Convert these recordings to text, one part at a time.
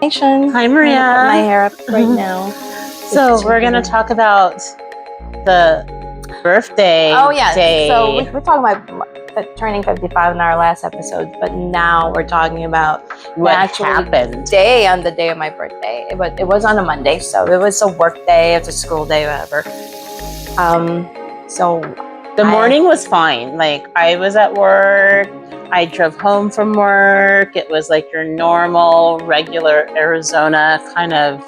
Hey, Shaun. Hi, Maria. I'm gonna put my hair up right now. So we're going to talk about the birthday day. So we're talking about turning 55 in our last episode, but now we're talking about what happened. The day of my birthday. It was on a Monday, so it was a work day, it was a school day, whatever. So the morning was fine. Like, I was at work. I drove home from work. It was like your normal, regular Arizona kind of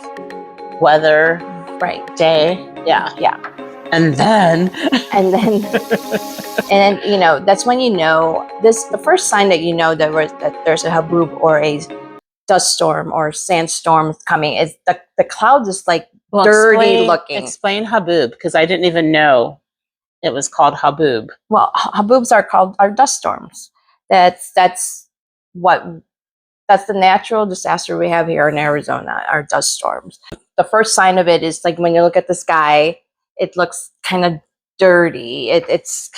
weather day. Yeah. And then you know, that's when you know the first sign that you know that there's a haboob or a dust storm or sandstorm coming is the clouds is like dirty looking. Explain haboob, because I didn't even know it was called haboob. Well, haboobs are dust storms. That's the natural disaster we have here in Arizona, are dust storms. The first sign of it is like when you look at the sky, it looks kind of dirty. It's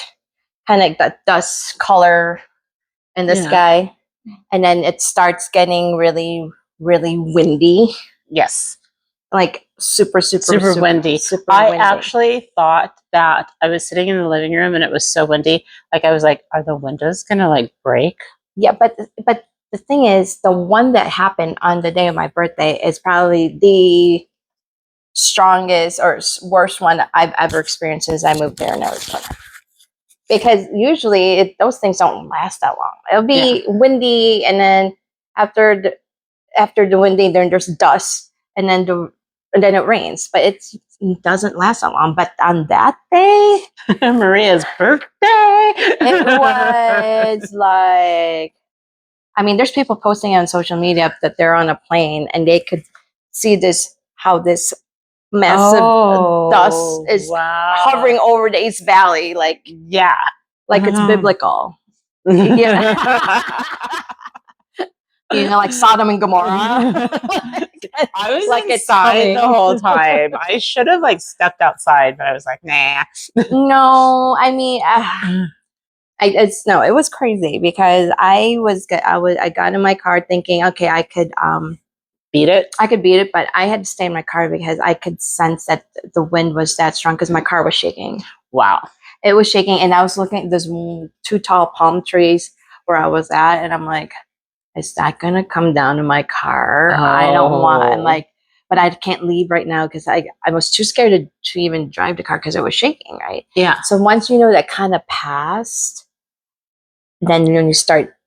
kind of like that dust color in the sky. And then it starts getting really, really windy. Yes. Like super windy. I actually thought that I was sitting in the living room and it was so windy. Like, I was like, are the windows gonna like break? Yeah, but the thing is, the one that happened on the day of my birthday is probably the strongest or worst one I've ever experienced since I moved there in Arizona. Because usually those things don't last that long. It'll be windy, and then after the windy, then there's dust, and then it rains. But it doesn't last that long. But on that day, Maria's birthday, it was like, I mean, there's people posting on social media that they're on a plane and they could see how this massive dust is hovering over the East Valley, like it's biblical. You know, like Sodom and Gomorrah. I was like inside the whole time. I should have like stepped outside, but I was like, nah. No, I mean, it was crazy because I got in my car thinking, okay, I could beat it. I could beat it, but I had to stay in my car because I could sense that the wind was that strong because my car was shaking. Wow. It was shaking, and I was looking at those two tall palm trees where I was at, and I'm like, is that gonna come down to my car? I don't want. I'm like, but I can't leave right now because I was too scared to even drive the car because it was shaking, right? Yeah. So once you know that kind of passed, then when you start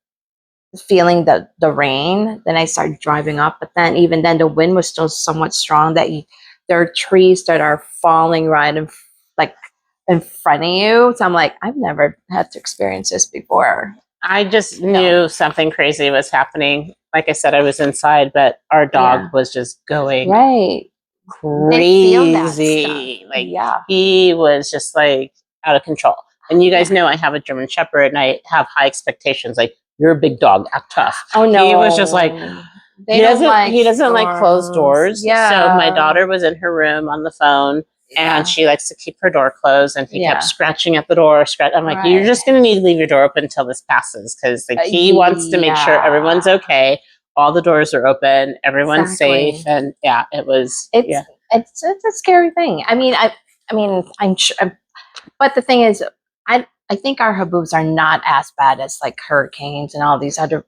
feeling the rain, then I started driving up. But then even then, the wind was still somewhat strong. There are trees that are falling right in front of you. So I'm like, I've never had to experience this before. I just knew something crazy was happening. Like I said, I was inside, but our dog was just going crazy. He was just like out of control. And you guys know I have a German Shepherd and I have high expectations. Like, you're a big dog, act tough. Oh no. He was just like, he doesn't like closed doors. Yeah. So my daughter was in her room on the phone. And she likes to keep her door closed, and he kept scratching at the door. I'm like, you're just going to need to leave your door open until this passes, because he wants to make sure everyone's okay. All the doors are open, everyone's safe, and it's a scary thing. I mean, I'm sure, but the thing is, I think our haboobs are not as bad as like hurricanes and all these other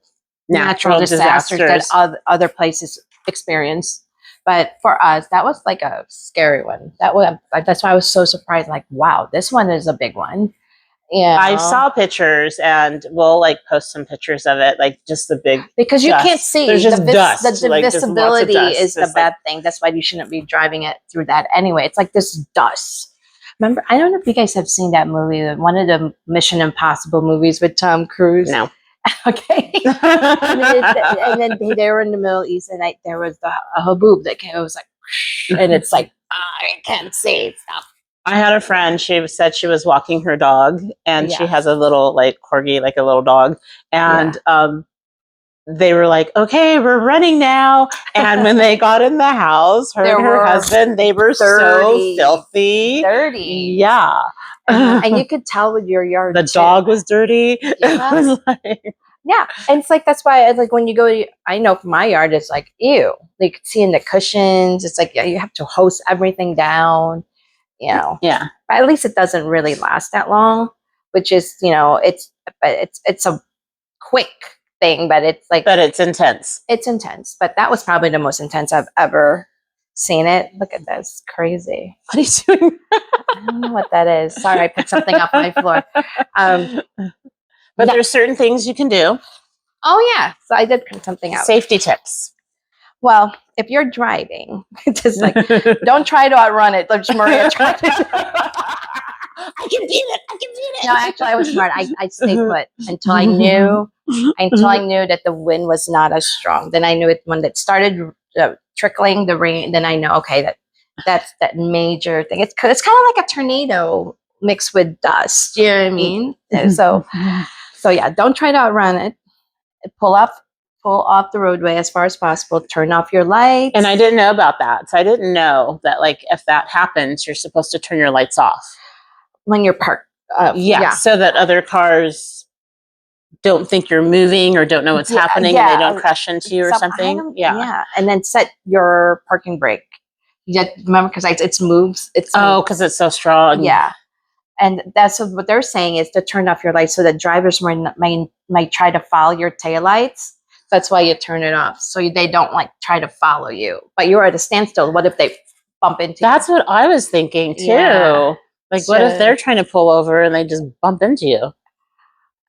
natural disasters that other places experience. But for us, that was like a scary one. That's why I was so surprised. Like, wow, this one is a big one. Yeah, I saw pictures, and we'll like post some pictures of it. Like, just the big because you dust. can't see. There's just dust. The visibility is the bad thing. That's why you shouldn't be driving it through that anyway. It's like this dust. Remember, I don't know if you guys have seen that movie, one of the Mission Impossible movies with Tom Cruise. No. Okay. and then they were in the Middle East, and there was a haboob that came. It was like, and it's like, I can't see stuff. I had a friend, she said she was walking her dog, and she has a little like corgi, like a little dog. And they were like, okay, we're running now. And when they got in the house, her and her husband, they were so filthy. Dirty. Yeah. And you could tell with your yard. The dog was dirty. Yeah. It was like, Yeah, and it's like that's why like when you go to, I know my yard is like ew. You can see in the cushions. It's like you have to hose everything down. Yeah. But at least it doesn't really last that long, which is it's a quick thing, but it's like it's intense. It's intense, but that was probably the most intense I've ever seen it. Look at this, crazy. What are you doing? I don't know what that is. Sorry, I put something up my floor. But there's certain things you can do. Oh yeah, so I did print something out. Safety tips. Well, if you're driving, just like don't try to outrun it. Like Maria tried to. I can beat it. No, actually, I was smart. I stayed put until I knew that the wind was not as strong. Then I knew it when it started trickling the rain. Then I know, okay, that's that major thing. It's kind of like a tornado mixed with dust. You know what I mean? So yeah, don't try to outrun it. Pull off the roadway as far as possible. Turn off your lights. And I didn't know about that. So I didn't know that, like, if that happens, you're supposed to turn your lights off when you're parked. So that other cars don't think you're moving or don't know what's happening and they don't crash into you or something. Yeah. And then set your parking brake. You remember, because it moves. Because it's so strong. Yeah. And that's what they're saying is to turn off your lights so that drivers might try to follow your taillights. That's why you turn it off. So they don't like try to follow you. But you're at a standstill. What if they bump into you? That's what I was thinking too. Yeah. Like, what if they're trying to pull over and they just bump into you?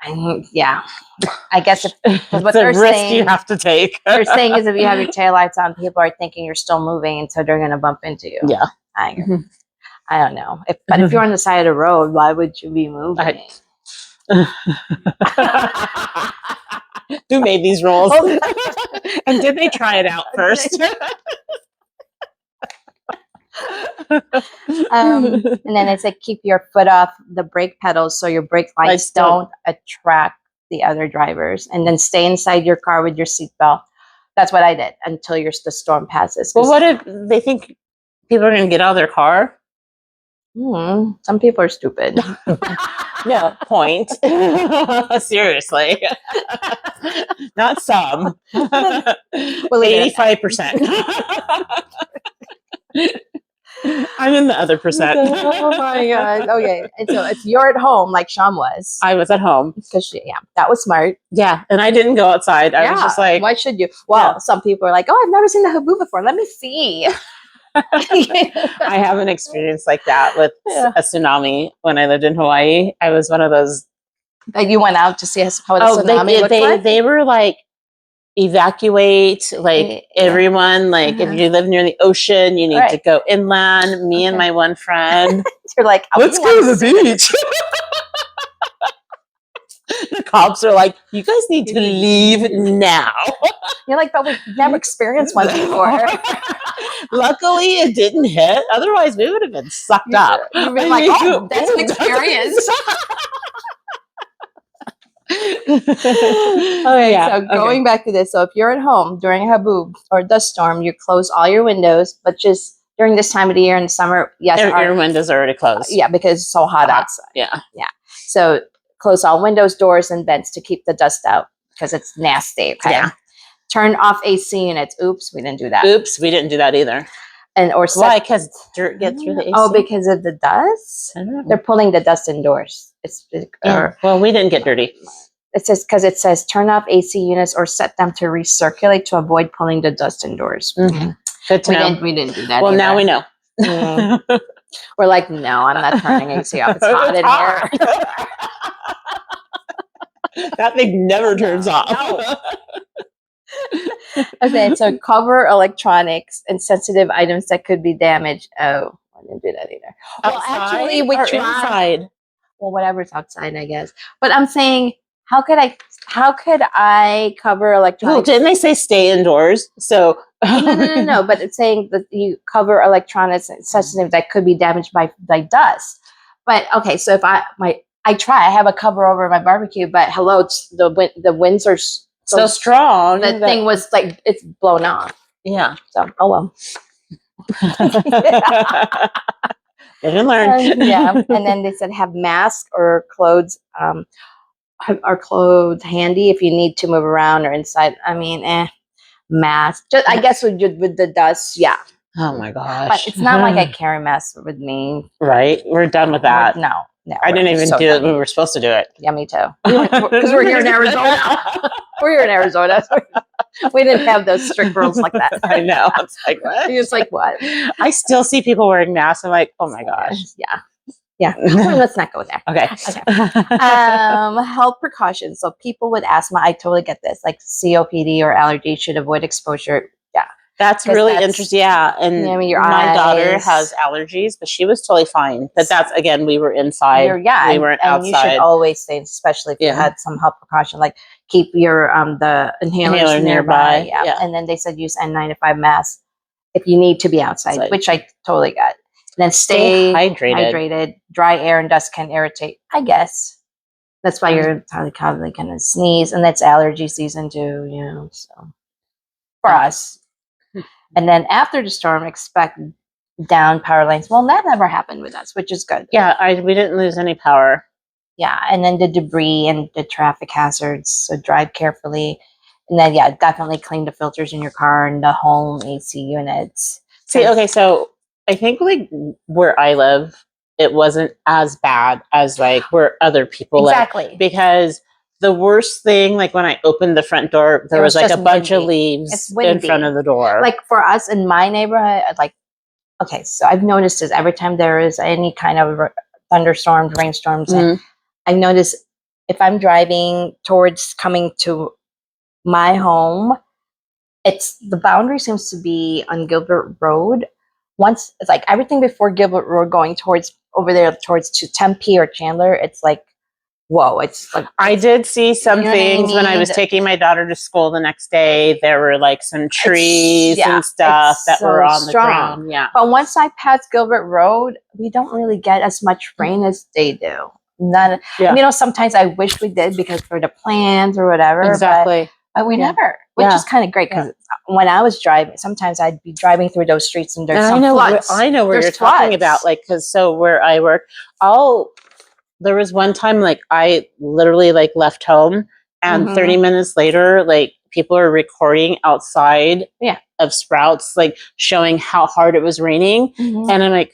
I guess what they're saying, you have to take. They're saying is if you have your taillights on, people are thinking you're still moving, and so they're going to bump into you. Yeah. I don't know. But if you're on the side of the road, why would you be moving? Who made these rules? And did they try it out first? And then it's like keep your foot off the brake pedals so your brake lights don't attract the other drivers, and then stay inside your car with your seatbelt. That's what I did until the storm passes. Well, what if they think people are going to get out of their car? Some people are stupid. No, point. Seriously. Not some. 85%. I'm in the other percent. Oh my God. Okay. And so if you're at home, like Shaun was. I was at home. That was smart. Yeah. And I didn't go outside. I was just like, why should you? Well, some people are like, oh, I've never seen the haboob before. Let me see. I have an experience like that with a tsunami when I lived in Hawaii. I was one of those. That you went out to see how the tsunami looked like? They were like, evacuate everyone. Like, if you live near the ocean, you need to go inland. Me and my one friend. You're like, let's go to the beach. The cops are like, you guys need to leave now. You're like, but we've never experienced one before. Luckily, it didn't hit. Otherwise, we would have been sucked up. You'd be like, oh, that's an experience. Going back to this. So if you're at home during a haboob or a dust storm, you close all your windows, but just during this time of the year in the summer, your windows are already closed. Yeah, because it's so hot outside. Yeah. So close all windows, doors, and vents to keep the dust out because it's nasty. Okay. Yeah. Turn off AC units. Oops, we didn't do that. Oops, we didn't do that either. Why? Because dirt gets through the AC. Oh, because of the dust. They're pulling the dust indoors. Well, we didn't get dirty. It says turn off AC units or set them to recirculate to avoid pulling the dust indoors. Mm-hmm. Good to know. We didn't do that. Well, now we know. We're like, no, I'm not turning AC off. It's hot in here. That thing never turns off. No. Okay, so cover electronics and sensitive items that could be damaged. Oh, I didn't do that either. Well, actually, we tried. Inside. Well, whatever's outside, I guess. But I'm saying, how could I cover electronics? Well, didn't they say stay indoors? So no. But it's saying that you cover electronics and sensitive that could be damaged by dust. But okay, so if I have a cover over my barbecue, but the winds are so strong. The thing was like, it's blown off. Yeah. So, oh well. Live and learn. Yeah. And then they said have masks or clothes our clothes handy if you need to move around or inside. I mean, mask. Just, I guess with the dust, yeah. Oh my gosh. But it's not like I carry masks with me. Right? We're done with that. No. I didn't even do it when we were supposed to do it. Yeah, me too. Because we're here in Arizona. We're here in Arizona. So we didn't have those strict rules like that. I know. It's like, what? It's like, what? I still see people wearing masks. I'm like, oh my gosh. Yeah. Well, let's not go there. Okay. Health precautions. So people with asthma, I totally get this. Like COPD or allergy should avoid exposure. Yeah. That's really interesting. Yeah. And my daughter has allergies, but she was totally fine. But that's, again, we were inside. We weren't outside. You should always stay, especially if you had some health precaution, like keep your the inhaler nearby. Yeah. And then they said use N95 mask if you need to be outside, which I totally got. And then stay hydrated. Dry air and dust can irritate, I guess. That's why you're probably going to sneeze. And that's allergy season too, so for us. And then after the storm, expect down power lines. Well, that never happened with us, which is good. Yeah, we didn't lose any power. Yeah, and then the debris and the traffic hazards. So drive carefully. And then, definitely clean the filters in your car and the home AC units. See, okay, so I think like where I live, it wasn't as bad as like where other people live. Exactly. Because the worst thing, like when I opened the front door, there was like a bunch of leaves in front of the door. Like for us in my neighborhood, okay, so I've noticed this every time there is any kind of thunderstorms, rainstorms. I notice if I'm driving towards coming to my home, the boundary seems to be on Gilbert Road. Once it's like everything before Gilbert Road going towards over there towards to Tempe or Chandler, it's like, whoa, it's like I did see some things when I was taking my daughter to school the next day. There were like some trees and stuff that were on the ground. Yeah. But once I pass Gilbert Road, we don't really get as much rain as they do. Sometimes I wish we did because for the plants or whatever. Exactly. But we never, which is kind of great because when I was driving, sometimes I'd be driving through those streets and there's some floods. I know where you're talking about, like, because where I work, there was one time like I literally like left home and 30 minutes later, like people are recording outside of Sprouts, like showing how hard it was raining. And I'm like,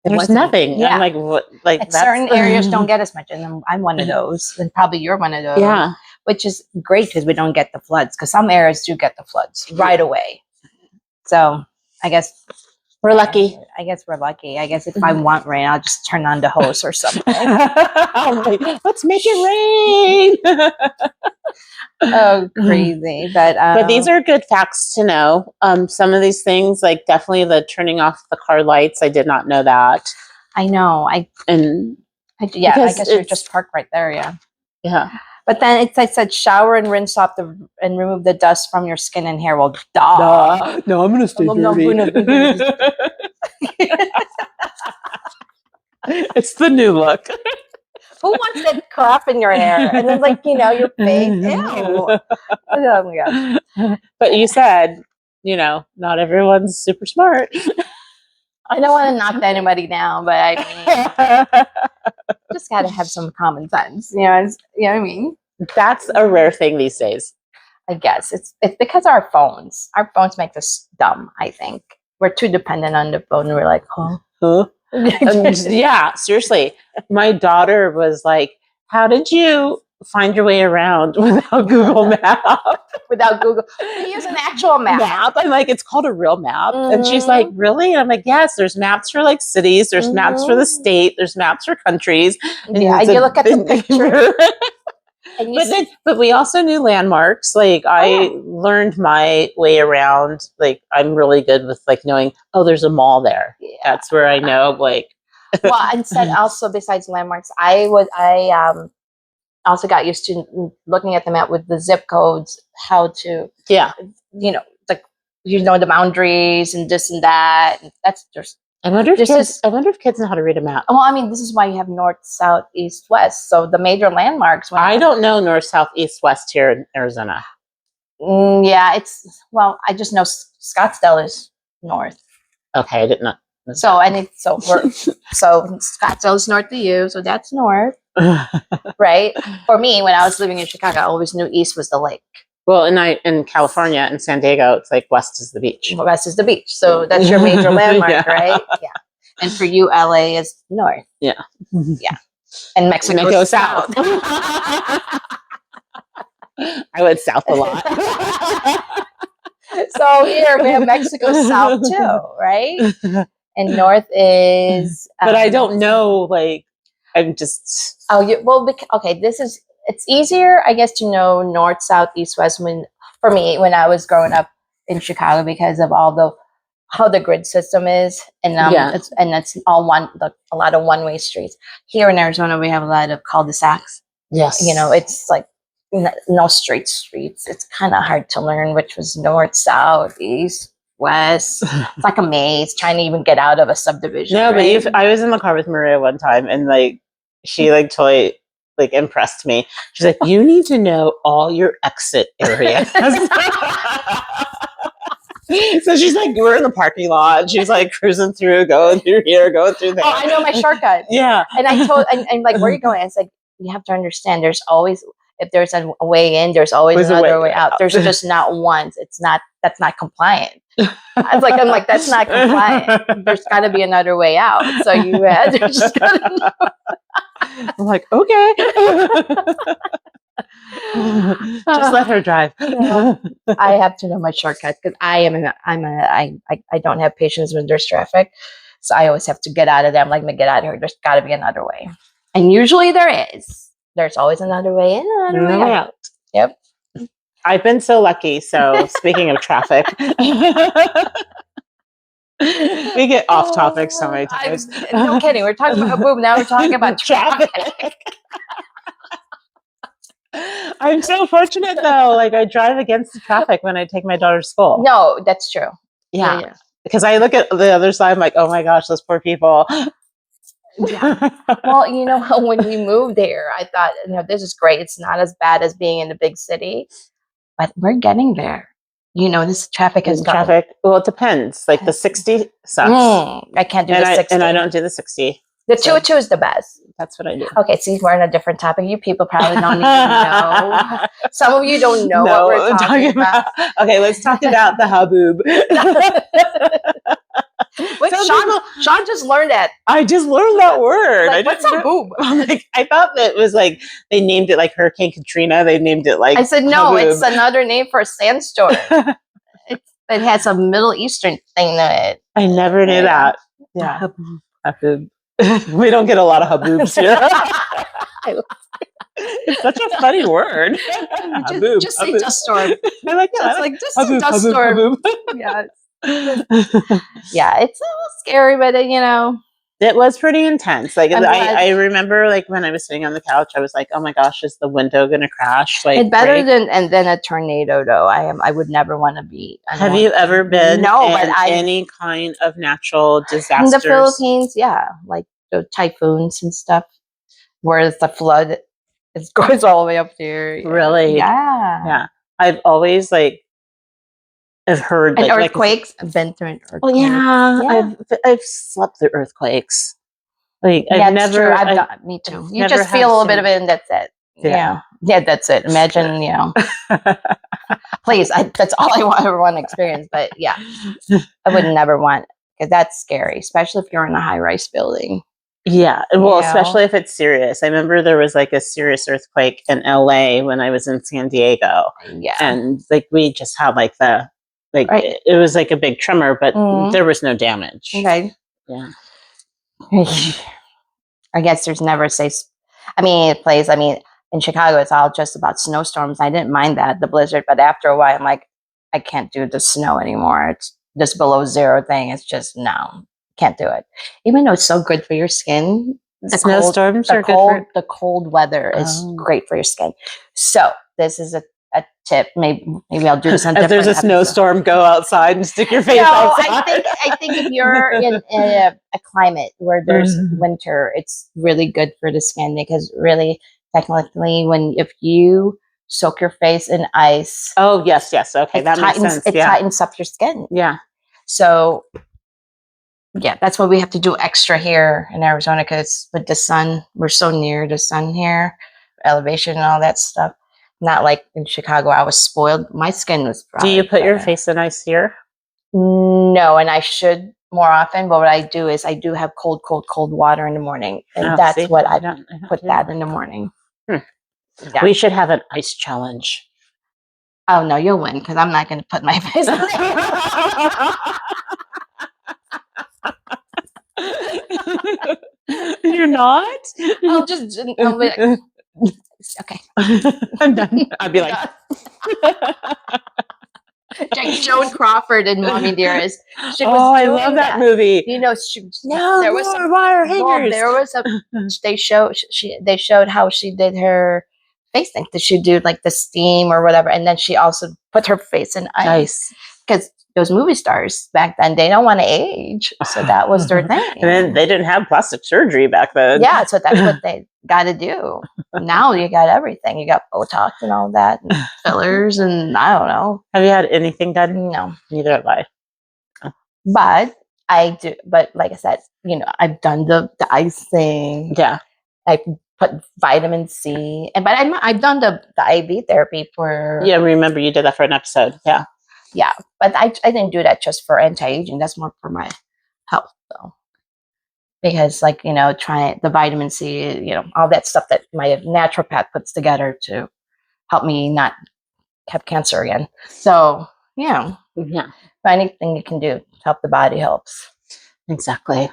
there's nothing. Yeah. I'm like, what? Like certain areas don't get as much. And I'm one of those. And probably you're one of those. Yeah. Which is great because we don't get the floods. Because some areas do get the floods right away. So I guess we're lucky. I guess we're lucky. I guess if I want rain, I'll just turn on the hose or something. Let's make it rain. Oh, crazy. But these are good facts to know. Some of these things, like definitely the turning off the car lights. I did not know that. I know. I guess you're just parked right there. Yeah. Yeah. But then I said shower and rinse off and remove the dust from your skin and hair. Well, duh. No, I'm gonna stay dirty. It's the new look. Who wants that crap in your hair? And then your face. Ew. Oh my gosh. But you said, not everyone's super smart. I don't want to knock anybody down, but I mean, just got to have some common sense. You know what I mean? That's a rare thing these days. I guess it's because our phones make us dumb. I think we're too dependent on the phone. We're like, huh? Yeah, seriously. My daughter was like, how did you find your way around without Google Maps? Without Google. We use an actual map. I'm like, it's called a real map. And she's like, really? And I'm like, yes, there's maps for like cities. There's maps for the state. There's maps for countries. And you look at the picture. But we also knew landmarks. Like I learned my way around. Like I'm really good with like knowing, there's a mall there. Yeah. That's where I know like. Well, instead also besides landmarks, I also got used to looking at the map with the zip codes, how to the boundaries and this and that. That's just. I wonder if kids know how to read a map. Well, I mean, this is why you have north, south, east, west. So the major landmarks. I don't know north, south, east, west here in Arizona. Yeah, I just know Scottsdale is north. Okay, I didn't know. So Scottsdale is north to you, so that's north. Right? For me, when I was living in Chicago, I always knew east was the lake. Well, in California, in San Diego, it's like west is the beach. West is the beach. So that's your major landmark, right? Yeah. And for you, LA is north. Yeah. Yeah. And Mexico south. I went south a lot. So here we have Mexico south too, right? And north is. But I don't know, like, I'm just. Okay, it's easier, I guess, to know north, south, east, west for me when I was growing up in Chicago because of how the grid system is, and it's all a lot of one-way streets. Here in Arizona, we have a lot of cul-de-sacs. Yes, it's like no straight streets. It's kind of hard to learn which was north, south, east, west. It's like a maze trying to even get out of a subdivision. No, right? but I was in the car with Maria one time, and like she like totally like impressed me. She's like, "You need to know all your exit areas." So she's like, we're in the parking lot. She's like cruising through, going through here, going through there. Oh, I know my shortcut. Yeah. And I told, and like, where are you going? It's like, you have to understand there's always, if there's a way in, there's always another way out. There's just not one. That's not compliant. I'm like, that's not compliant. There's got to be another way out. So you just got to know. I'm like, okay. Just let her drive. I have to know my shortcuts because I don't have patience when there's traffic, so I always have to get out of there. I'm like, get out of here. There's got to be another way, and usually there is. There's always another way in, another way out. Yep. I've been so lucky. So speaking of traffic, we get off topic so many times. No kidding. We're talking about Haboob. Now we're talking about traffic. I'm so fortunate though. Like I drive against the traffic when I take my daughter to school. No, that's true. Yeah. Because I look at the other side, I'm like, oh my gosh, those poor people. Yeah. Well, when we moved there, I thought, this is great. It's not as bad as being in the big city, but we're getting there. This traffic is traffic. Well, it depends. Like the 60 sucks. I can't do the 60. And I don't do the 60. The 202 is the best. That's what I do. Okay, see, we're on a different topic. You people probably don't even know. Some of you don't know what we're talking about. Okay, let's talk about the Haboob. Wait, Shaun just learned that. I just learned that word. Like, what's Haboob? I thought that it was like they named it like Hurricane Katrina. They named it like. I said no. Haboob. It's another name for a sandstorm. It has a Middle Eastern thing to it. I never knew that. Yeah, Haboob. We don't get a lot of haboobs here. It's such a funny word. Just say dust storm. I like that. It's like just say dust storm. Yeah. Yeah, it's a little scary, but it was pretty intense. Like I remember, like when I was sitting on the couch, I was like, "Oh my gosh, is the window going to crash?" Like it's better than a tornado, though. I would never want to be. Have you ever been? Any kind of natural disasters in the Philippines? Yeah, like the typhoons and stuff, where the flood goes all the way up there. Really? Yeah. I've always I've heard and earthquakes. I've been through an earthquake. Oh yeah. I've slept through earthquakes. Like I've never. I've done. Me too. You just feel a little bit of it, and that's it. Yeah, that's it. Imagine, Please, that's all I ever want to experience. But yeah, I would never want, because that's scary, especially if you're in a high-rise building. Yeah, well, especially if it's serious. I remember there was like a serious earthquake in LA when I was in San Diego. Yeah, and like we just had it was like a big tremor, but there was no damage. Okay. Yeah. I guess there's never in Chicago, it's all just about snowstorms. I didn't mind the blizzard, but after a while, I'm like, I can't do the snow anymore. It's this below zero thing. It's just, no, can't do it. Even though it's so good for your skin. The snowstorms are good. The cold weather is great for your skin. So this is a tip. Maybe I'll do this on if there's a snowstorm, go outside and stick your face outside. I think if you're in a climate where there's winter, it's really good for the skin, because really, technically, if you soak your face in ice. Oh, yes. Okay, that makes sense. It tightens up your skin. Yeah. So Yeah, that's why we have to do extra here in Arizona, because with the sun, we're so near the sun here, elevation and all that stuff. Not like in Chicago, I was spoiled. My skin was Do you put your face in ice here? No, and I should more often. But what I do is I do have cold water in the morning, and that's what I put that in the morning. Yeah. We should have an ice challenge. Oh no, you'll win, because I'm not going to put my face in it. You're not? I'll just okay. I'm done. I'd be like Joan Crawford in Mommy Dearest. She was I love that movie. You know, there was some wire hangers. Well, there was a. They showed how she did her face thing. Did she do like the steam or whatever? And then she also put her face in ice. Because those movie stars back then, they don't want to age, so that was their thing. And then they didn't have plastic surgery back then. Yeah, so that's what they got to do. Now you got everything. You got Botox and all that, and fillers, and I don't know. Have you had anything done? No, neither have I. Oh. But I do. But like I said, I've done the ice thing. Yeah, I put vitamin C, but I've done the IV therapy for. Yeah, remember you did that for an episode. Yeah. Yeah, but I didn't do that just for anti-aging. That's more for my health, though. Because, trying the vitamin C, all that stuff that my naturopath puts together to help me not have cancer again. So, yeah. Anything you can do to help the body helps. Exactly.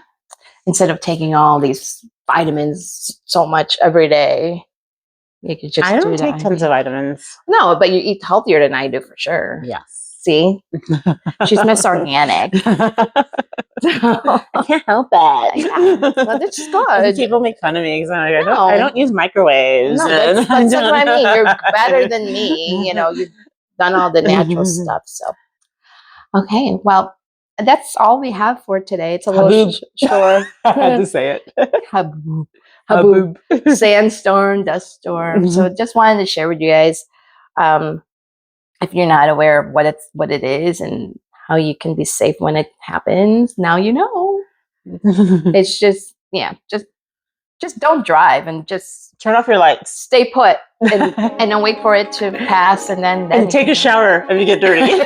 Instead of taking all these vitamins so much every day, you could just I don't take tons of vitamins. No, but you eat healthier than I do for sure. Yes. See? She's Miss Organic. I can't help it. Yeah. Well, that's just good. People make fun of me because I don't use microwaves. No, that's what I mean. You're better than me. You've done all the natural stuff. So, okay. Well, that's all we have for today. It's a little short. I had to say it. Haboob. Haboob. Sandstorm, dust storm. So just wanted to share with you guys. If you're not aware of what it is and how you can be safe when it happens, now you know. It's just don't drive and just turn off your lights. Stay put and then wait for it to pass and then take a shower if you get dirty.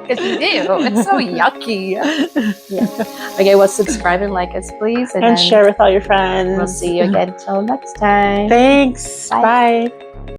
Because you do. It's so yucky. Yeah. Okay, well, subscribe and like us, please. And share with all your friends. We'll see you again until next time. Thanks. Bye.